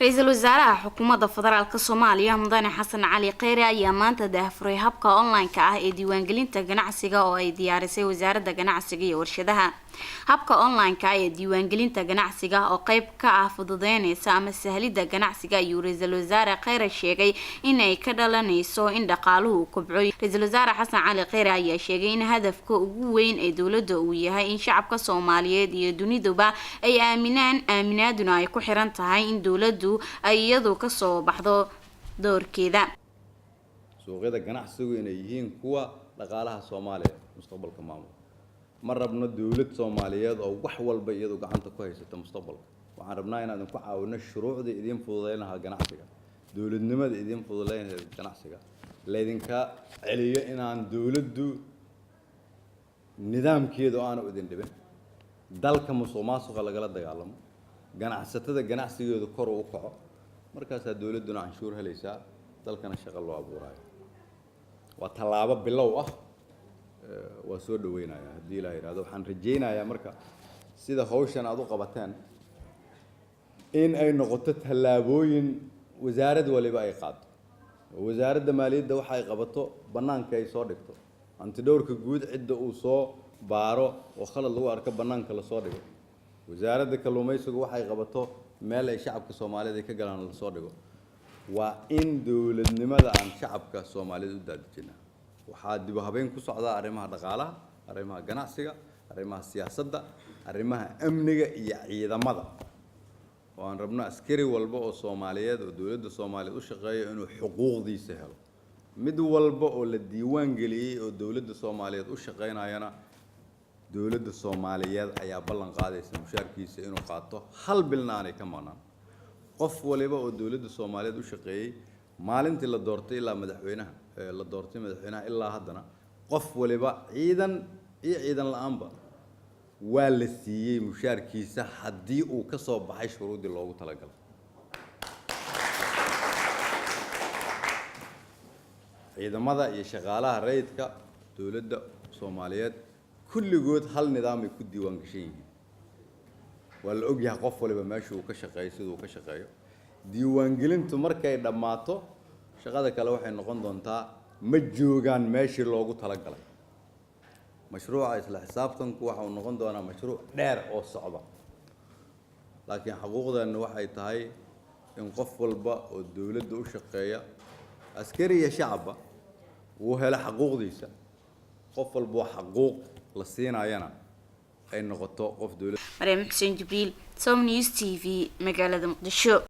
Ra'iisul Wasaaraha Xukuumadda Federaalka Soomaaliya Mudane Xasan Cali Kheyre ayaa maanta daahfuray habka online-ka ah ee diiwaangelinta ganacsiga oo ay diyaarisay Wasaaradda Ganacsiga iyo Warshadaha. Habka online-ka ah ee diiwaangelinta ganacsiga oo qayb ka ah fududeynaysa ama sahlidda ganacsiga ayuu Ra'iisul Wasaare Kheyre sheegay in ay ka dhalanayso in dhaqaaluhu kobco. Ra'iisul Wasaare Xasan Cali Kheyre ayaa sheegay in hadafka ugu weyn ee dawladda uu yahay in shacabka Soomaaliyeed iyo duniduba ay aaminaaduna ay ku xiran tahay in dawladdu ay iyadu ka soo baxdo doorkeeda. suuqyada ganacsigu inay yihiin kuwa dhaqaalaha Soomaaliya mustaqbalka maamul ma rabno dawlad Soomaaliyeed oo wax walba iyadu gacanta ku haysata mustaqbalka. waxaan rabnaa inaan ku caawino shuruucda idin fududeynaha ganacsiga, dawladnimada idin fududeynaha ganacsiga, leedinka celiyo inaan dawladdu nidaamkeedu aanu idin dhibin, dalka musuqmaasuqa lagala dagaalamo, ganacsatada ganacsigeedu kor u kaco, markaas dawladuna canshuur helaysaa, dalkana shaqo loo abuurayo. waa tallaabo bilow ah, waa soo dhaweynayaa haddii la yiraahdo. waxaan rajeynayaa marka sida hawshan aad u qabateen in ay noqoto tallaabooyin wasaarad waliba ay qaado. wasaaradda maaliyadda waxa ay qabato banaanka ay soo dhigto, antidhowrka guud cidda uu soo baaro oo khalad lagu arko banaanka la soo dhigo. wasaaradda kalluumaysigu waxay qabato meel ay shacabka Soomaaliyeed ay ka galaan la soo dhigo. waa in dawladnimada aan shacabka Soomaaliyeed u daadejinaa. waxaa dib u habeyn ku socda arrimaha dhaqaalaha, arrimaha ganacsiga, arrimaha siyaasadda, arrimaha amniga iyo ciidamada. waan rabnaa askari walba oo Soomaaliyeed oo dawladda Soomaaliyeed u shaqeeyo inuu xuquuqdiisa helo. mid walba oo la diiwaan geliyay oo dawladda Soomaaliyeed u shaqeynayana dawladda Soomaaliyeed ayaa ballan qaadaysa mushaarkiisa inuu qaato hal bilna aanay ka maqnaan. qof waliba oo dawladda Soomaaliyeed u shaqeeyay maalintii la doortay ilaa madaxweynaha ilaa haddana qof waliba ciidan la'aanba waa la siiyay mushaarkiisa haddii uu ka soo baxay shuruudii loogu talagalay. ciidamada iyo shaqaalaha rayidka dawladda Soomaaliyeed kulligood hal nidaam ay ku diiwaan gashan yihiin. waa la ogyahay qof waliba meesha uu ka shaqeeyo sidoo ka shaqeeyo. diiwaangelintu markay dhammaato shaqada kale waxay noqon doontaa ma joogaan meeshii loogu talagalay. mashruuca isla xisaabtanku waxa uu noqon doonaa mashruuc dheer oo socda. laakiin xuquuqdeena waxay tahay in qof walba oo dawladda u shaqeeya, askari iyo shacabba, uu helo xuquuqdiisa. qof walba xaquuq la siinayana ay noqoto qof dawladda. Maryam Xuseen Jibriil, Som News TV, magaalada Muqdisho.